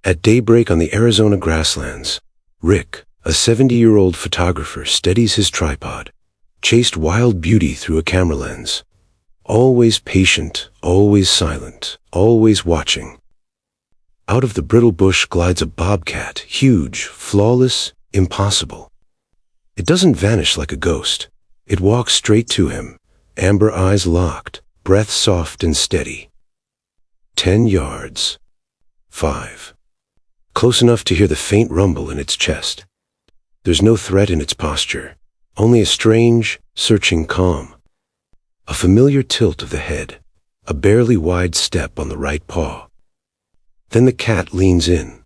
At daybreak on the Arizona grasslands, Rick, a 70-year-old photographer, steadies his tripod, chased wild beauty through a camera lens. Always patient, always silent, always watching. Out of the brittle bush glides a bobcat, huge, flawless, impossible. It doesn't vanish like a ghost. It walks straight to him, amber eyes locked, breath soft and steady. 10 yards. 5. Close enough to hear the faint rumble in its chest. There's no threat in its posture, only a strange, searching calm. A familiar tilt of the head, a barely wide step on the right paw. Then the cat leans in,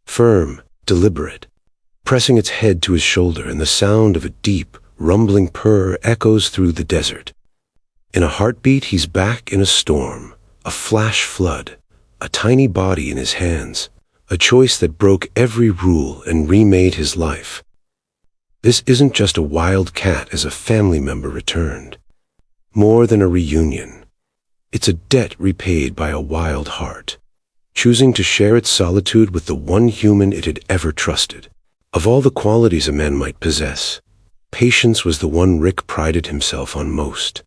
firm, deliberate, pressing its head to his shoulder, and the sound of a deep, rumbling purr echoes through the desert. In a heartbeat, he's back in a storm, a flash flood, a tiny body in his hands, a choice that broke every rule and remade his life. This isn't just a wild cat as a family member returned. More than a reunion. It's a debt repaid by a wild heart, choosing to share its solitude with the one human it had ever trusted. Of all the qualities a man might possess, patience was the one Rick prided himself on most.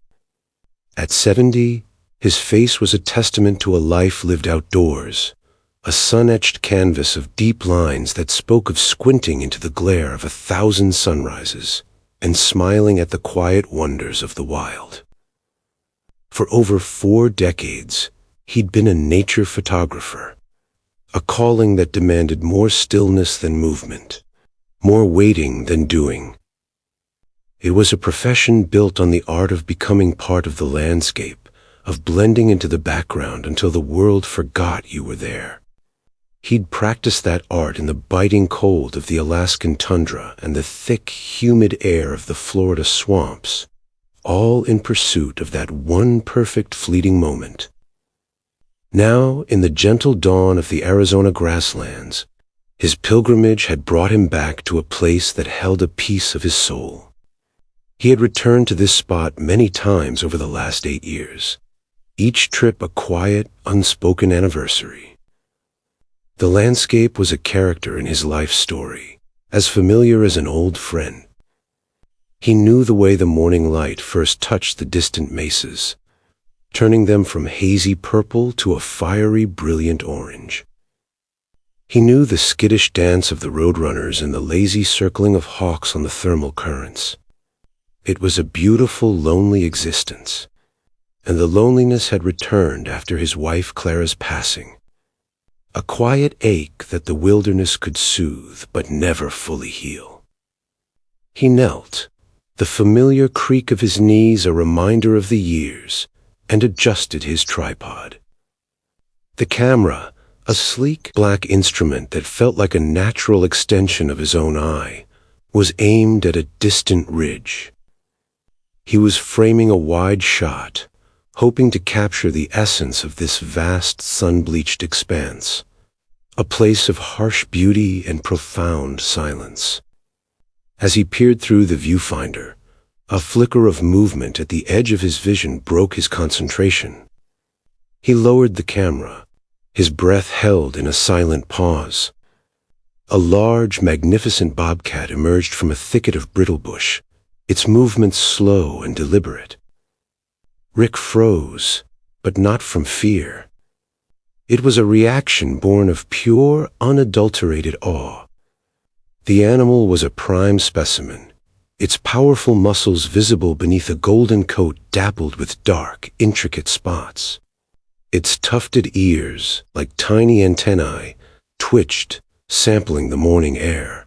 At 70, his face was a testament to a life lived outdoors, a sun-etched canvas of deep lines that spoke of squinting into the glare of 1,000 sunrises and smiling at the quiet wonders of the wild. For over 4 decades, he'd been a nature photographer, a calling that demanded more stillness than movement, more waiting than doing. It was a profession built on the art of becoming part of the landscape, of blending into the background until the world forgot you were there. He'd practiced that art in the biting cold of the Alaskan tundra and the thick, humid air of the Florida swamps, all in pursuit of that one perfect fleeting moment. Now, in the gentle dawn of the Arizona grasslands, his pilgrimage had brought him back to a place that held a piece of his soul. He had returned to this spot many times over the last 8 years, each trip a quiet, unspoken anniversary. The landscape was a character in his life story, as familiar as an old friend. He knew the way the morning light first touched the distant mesas, turning them from hazy purple to a fiery, brilliant orange. He knew the skittish dance of the roadrunners and the lazy circling of hawks on the thermal currents. It was a beautiful, lonely existence, and the loneliness had returned after his wife Clara's passing. A quiet ache that the wilderness could soothe but never fully heal. He knelt, the familiar creak of his knees a reminder of the years, and adjusted his tripod. The camera, a sleek black instrument that felt like a natural extension of his own eye, was aimed at a distant ridge. He was framing a wide shot, hoping to capture the essence of this vast sun-bleached expanse, a place of harsh beauty and profound silence. As he peered through the viewfinder, a flicker of movement at the edge of his vision broke his concentration. He lowered the camera, his breath held in a silent pause. A large, magnificent bobcat emerged from a thicket of brittlebush, its movements slow and deliberate. Rick froze, but not from fear. It was a reaction born of pure, unadulterated awe. The animal was a prime specimen, its powerful muscles visible beneath a golden coat dappled with dark, intricate spots. Its tufted ears, like tiny antennae, twitched, sampling the morning air.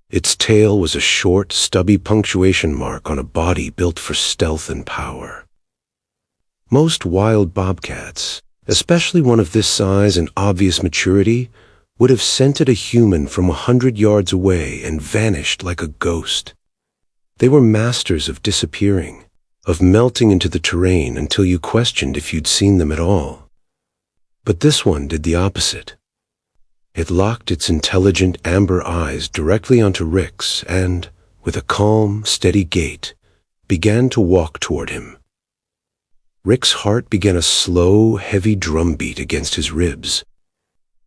Its tail was a short, stubby punctuation mark on a body built for stealth and power. Most wild bobcats, especially one of this size and obvious maturity, would have scented a human from 100 yards away and vanished like a ghost. They were masters of disappearing, of melting into the terrain until you questioned if you'd seen them at all. But this one did the opposite. It locked its intelligent amber eyes directly onto Rick's and, with a calm, steady gait, began to walk toward him. Rick's heart began a slow, heavy drumbeat against his ribs.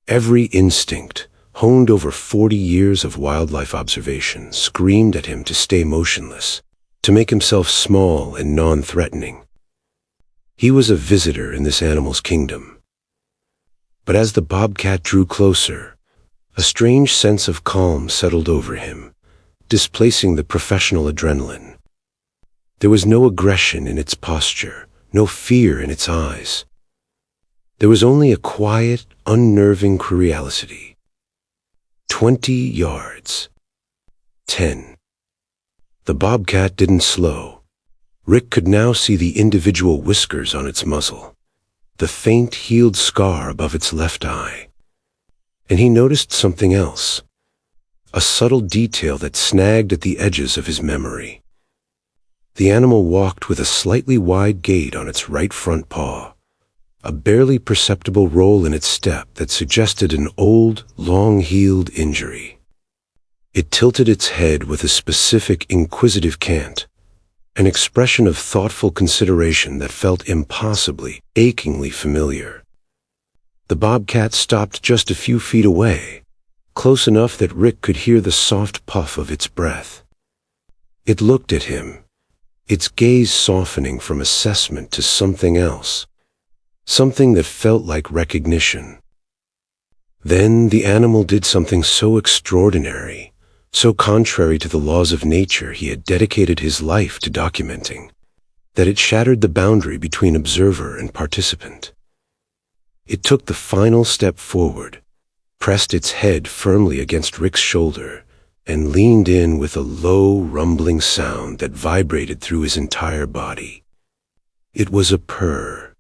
Every instinct, honed over 40 years of wildlife observation, screamed at him to stay motionless, to make himself small and non-threatening. He was a visitor in this animal's kingdom. But as the bobcat drew closer, a strange sense of calm settled over him, displacing the professional adrenaline. There was no aggression in its posture, no fear in its eyes. There was only a quiet, unnerving curiosity. 20 yards. 10. The bobcat didn't slow. Rick could now see the individual whiskers on its muzzle, the faint, healed scar above its left eye. And he noticed something else, a subtle detail that snagged at the edges of his memory. The animal walked with a slightly wide gait on its right front paw, a barely perceptible roll in its step that suggested an old, long-healed injury. It tilted its head with a specific inquisitive cant, an expression of thoughtful consideration that felt impossibly, achingly familiar. The bobcat stopped just a few feet away, close enough that Rick could hear the soft puff of its breath. It looked at him, its gaze softening from assessment to something else, something that felt like recognition. Then the animal did something so extraordinary, so contrary to the laws of nature he had dedicated his life to documenting, that it shattered the boundary between observer and participant. It took the final step forward, pressed its head firmly against Rick's shoulder, and leaned in with a low, rumbling sound that vibrated through his entire body. It was a purr,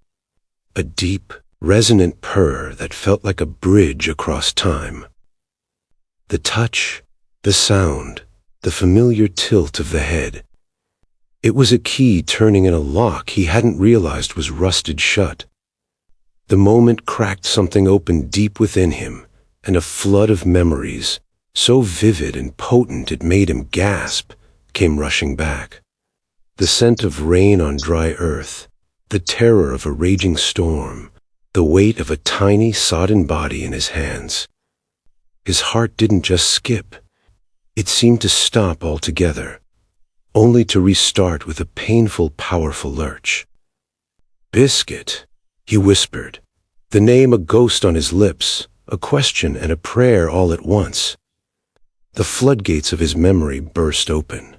a deep, resonant purr that felt like a bridge across time. The touch, the sound, the familiar tilt of the head. It was a key turning in a lock he hadn't realized was rusted shut. The moment cracked something open deep within him, and a flood of memories, so vivid and potent it made him gasp, came rushing back. The scent of rain on dry earth, the terror of a raging storm, the weight of a tiny, sodden body in his hands. His heart didn't just skip. It seemed to stop altogether, only to restart with a painful, powerful lurch. "Biscuit," he whispered, the name a ghost on his lips, a question and a prayer all at once. The floodgates of his memory burst open.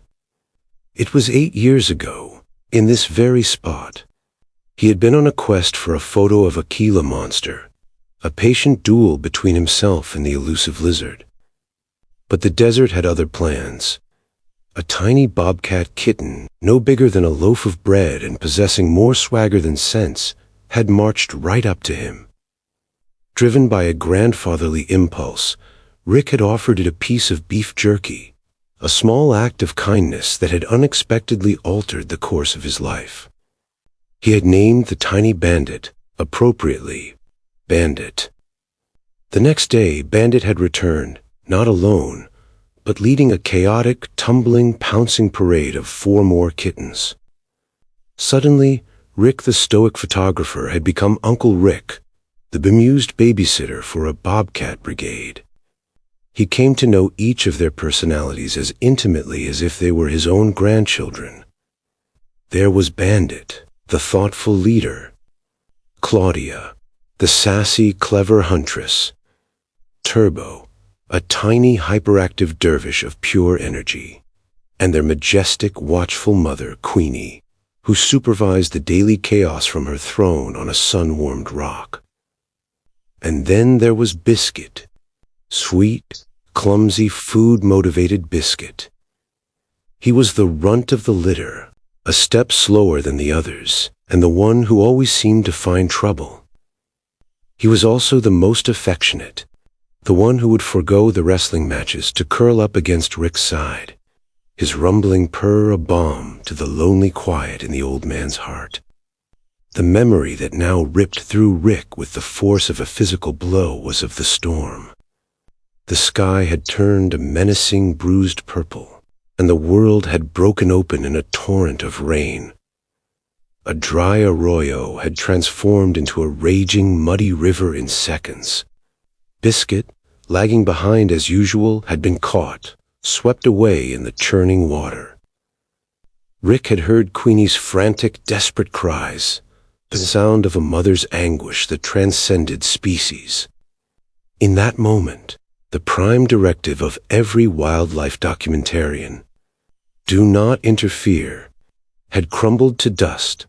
It was 8 years ago, in this very spot. He had been on a quest for a photo of a Gila monster, a patient duel between himself and the elusive lizard. But the desert had other plans. A tiny bobcat kitten, no bigger than a loaf of bread and possessing more swagger than sense, had marched right up to him. Driven by a grandfatherly impulse, Rick had offered it a piece of beef jerky, a small act of kindness that had unexpectedly altered the course of his life. He had named the tiny bandit, appropriately, Bandit. The next day, Bandit had returned, not alone, but leading a chaotic, tumbling, pouncing parade of 4 more kittens. Suddenly, Rick the stoic photographer had become Uncle Rick, the bemused babysitter for a bobcat brigade. He came to know each of their personalities as intimately as if they were his own grandchildren. There was Bandit, the thoughtful leader; Claudia, the sassy, clever huntress; Turbo, a tiny, hyperactive dervish of pure energy; and their majestic, watchful mother, Queenie, who supervised the daily chaos from her throne on a sun-warmed rock. And then there was Biscuit, sweet, clumsy, food-motivated Biscuit. He was the runt of the litter, a step slower than the others, and the one who always seemed to find trouble. He was also the most affectionate, the one who would forego the wrestling matches to curl up against Rick's side, his rumbling purr a balm to the lonely quiet in the old man's heart. The memory that now ripped through Rick with the force of a physical blow was of the storm. The sky had turned a menacing, bruised purple, and the world had broken open in a torrent of rain. A dry arroyo had transformed into a raging, muddy river in seconds. Biscuit, lagging behind as usual, had been caught, swept away in the churning water. Rick had heard Queenie's frantic, desperate cries, the sound of a mother's anguish that transcended species. In that moment, the prime directive of every wildlife documentarian, "Do not interfere," had crumbled to dust.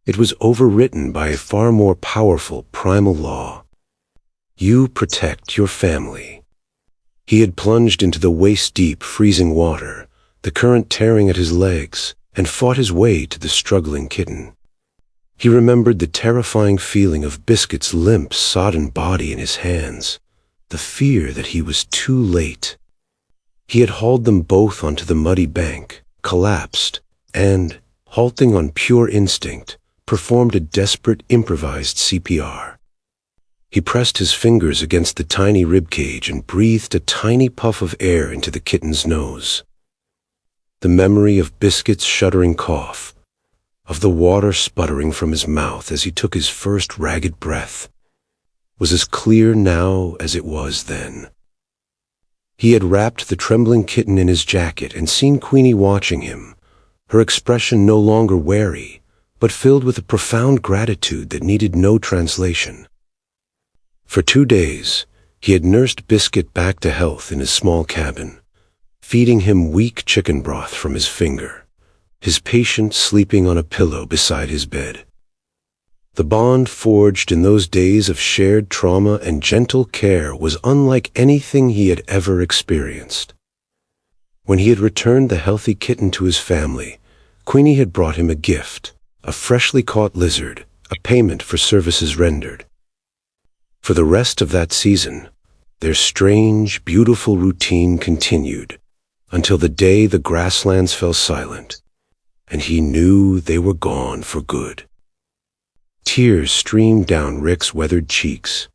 It was overwritten by a far more powerful primal law. You protect your family. He had plunged into the waist-deep, freezing water, the current tearing at his legs, and fought his way to the struggling kitten. He remembered the terrifying feeling of Biscuit's limp, sodden body in his hands, the fear that he was too late. He had hauled them both onto the muddy bank, collapsed, and, halting on pure instinct, performed a desperate improvised CPR. He pressed his fingers against the tiny ribcage and breathed a tiny puff of air into the kitten's nose. The memory of Biscuit's shuddering cough, of the water sputtering from his mouth as he took his first ragged breath, was as clear now as it was then. He had wrapped the trembling kitten in his jacket and seen Queenie watching him, her expression no longer wary, but filled with a profound gratitude that needed no translation. For 2 days, he had nursed Biscuit back to health in his small cabin, feeding him weak chicken broth from his finger, his patient sleeping on a pillow beside his bed. The bond forged in those days of shared trauma and gentle care was unlike anything he had ever experienced. When he had returned the healthy kitten to his family, Queenie had brought him a gift, a freshly caught lizard, a payment for services rendered. For the rest of that season, their strange, beautiful routine continued, until the day the grasslands fell silent, and he knew they were gone for good. Tears streamed down Rick's weathered cheeks,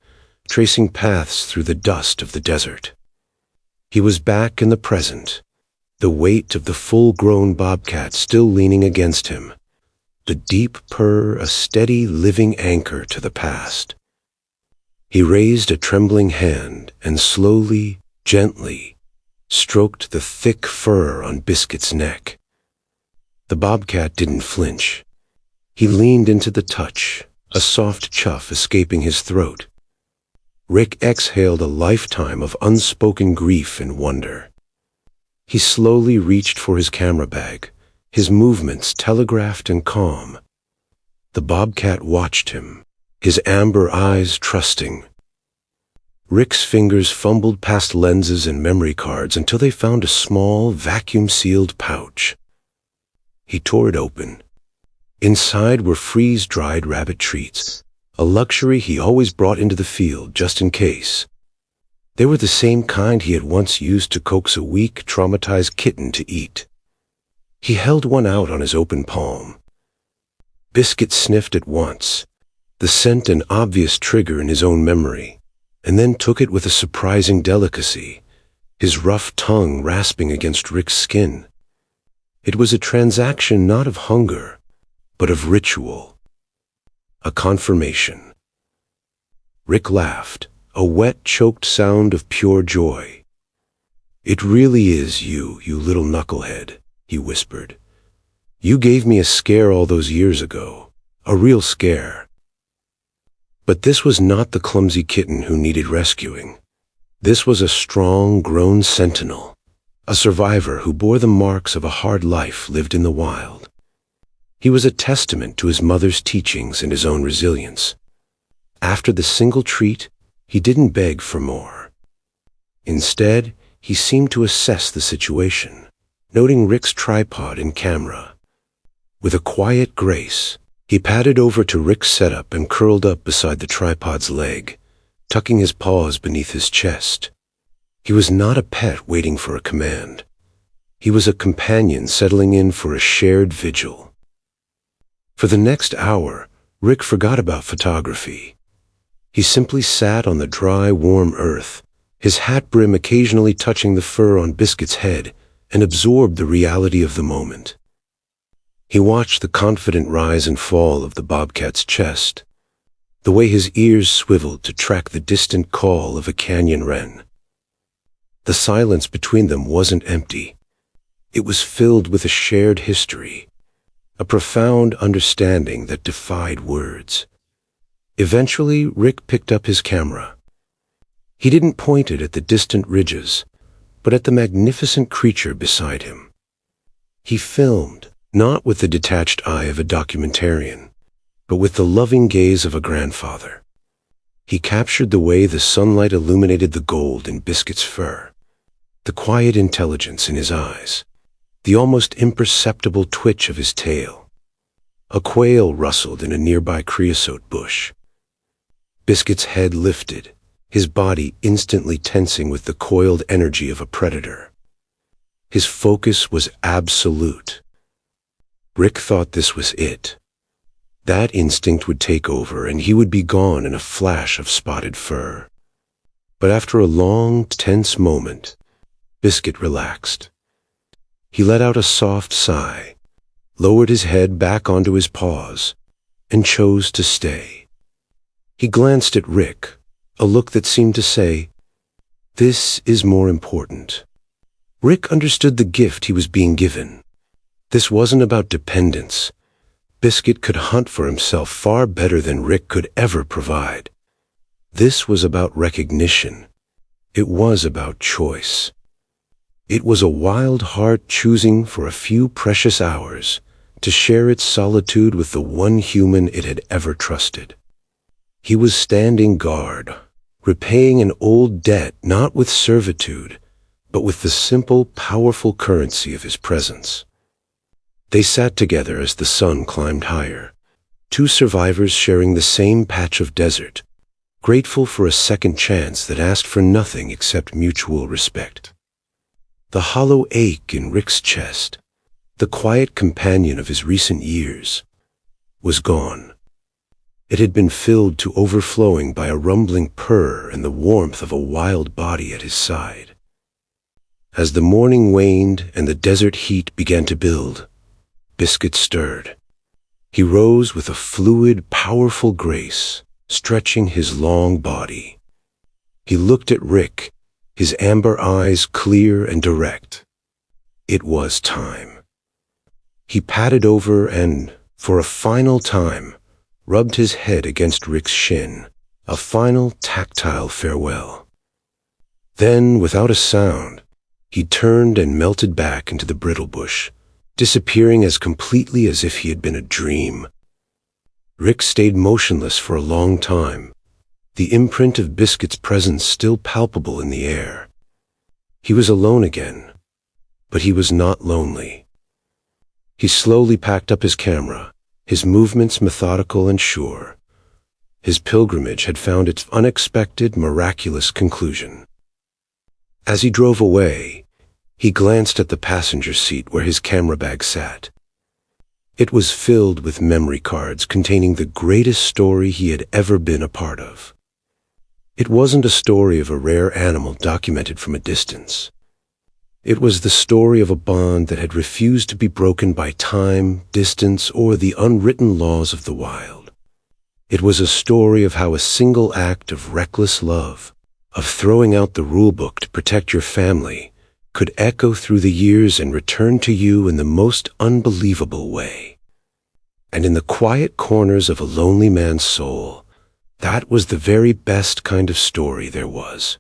tracing paths through the dust of the desert. He was back in the present, the weight of the full-grown bobcat still leaning against him, the deep purr a steady, living anchor to the past. He raised a trembling hand and slowly, gently, stroked the thick fur on Biscuit's neck. The bobcat didn't flinch. He leaned into the touch, a soft chuff escaping his throat. Rick exhaled a lifetime of unspoken grief and wonder. He slowly reached for his camera bag, his movements telegraphed and calm. The bobcat watched him, his amber eyes trusting. Rick's fingers fumbled past lenses and memory cards until they found a small, vacuum-sealed pouch. He tore it open. Inside were freeze-dried rabbit treats, a luxury he always brought into the field just in case. They were the same kind he had once used to coax a weak, traumatized kitten to eat. He held one out on his open palm. Biscuit sniffed at once, the scent an obvious trigger in his own memory, and then took it with a surprising delicacy, his rough tongue rasping against Rick's skin. It was a transaction not of hunger, but of ritual. A confirmation. Rick laughed, a wet, choked sound of pure joy. "It really is you, you little knucklehead," he whispered. "You gave me a scare all those years ago, a real scare." But this was not the clumsy kitten who needed rescuing. This was a strong, grown sentinel, a survivor who bore the marks of a hard life lived in the wild. He was a testament to his mother's teachings and his own resilience. After the single treat, he didn't beg for more. Instead, he seemed to assess the situation, noting Rick's tripod and camera. With a quiet grace, he padded over to Rick's setup and curled up beside the tripod's leg, tucking his paws beneath his chest. He was not a pet waiting for a command. He was a companion settling in for a shared vigil. For the next hour, Rick forgot about photography. He simply sat on the dry, warm earth, his hat brim occasionally touching the fur on Biscuit's head, and absorbed the reality of the moment. He watched the confident rise and fall of the bobcat's chest, the way his ears swiveled to track the distant call of a canyon wren. The silence between them wasn't empty. It was filled with a shared history, a profound understanding that defied words. Eventually, Rick picked up his camera. He didn't point it at the distant ridges, but at the magnificent creature beside him. He filmed, not with the detached eye of a documentarian, but with the loving gaze of a grandfather. He captured the way the sunlight illuminated the gold in Biscuit's fur, the quiet intelligence in his eyes, the almost imperceptible twitch of his tail. A quail rustled in a nearby creosote bush. Biscuit's head lifted, his body instantly tensing with the coiled energy of a predator. His focus was absolute. Rick thought this was it. That instinct would take over and he would be gone in a flash of spotted fur. But after a long, tense moment, Biscuit relaxed. He let out a soft sigh, lowered his head back onto his paws, and chose to stay. He glanced at Rick, a look that seemed to say, "This is more important." Rick understood the gift he was being given. This wasn't about dependence. Biscuit could hunt for himself far better than Rick could ever provide. This was about recognition. It was about choice. It was a wild heart choosing for a few precious hours to share its solitude with the one human it had ever trusted. He was standing guard, repaying an old debt not with servitude, but with the simple, powerful currency of his presence. They sat together as the sun climbed higher, two survivors sharing the same patch of desert, grateful for a second chance that asked for nothing except mutual respect. The hollow ache in Rick's chest, the quiet companion of his recent years, was gone. It had been filled to overflowing by a rumbling purr and the warmth of a wild body at his side. As the morning waned and the desert heat began to build, Biscuit stirred. He rose with a fluid, powerful grace, stretching his long body. He looked at Rick, his amber eyes clear and direct. It was time. He padded over and, for a final time, rubbed his head against Rick's shin, a final tactile farewell. Then, without a sound, he turned and melted back into the brittle bush, disappearing as completely as if he had been a dream. Rick stayed motionless for a long time, the imprint of Biscuit's presence still palpable in the air. He was alone again, but he was not lonely. He slowly packed up his camera, his movements methodical and sure. His pilgrimage had found its unexpected, miraculous conclusion. As he drove away, he glanced at the passenger seat where his camera bag sat. It was filled with memory cards containing the greatest story he had ever been a part of. It wasn't a story of a rare animal documented from a distance. It was the story of a bond that had refused to be broken by time, distance, or the unwritten laws of the wild. It was a story of how a single act of reckless love, of throwing out the rulebook to protect your family, could echo through the years and return to you in the most unbelievable way. And in the quiet corners of a lonely man's soul, that was the very best kind of story there was.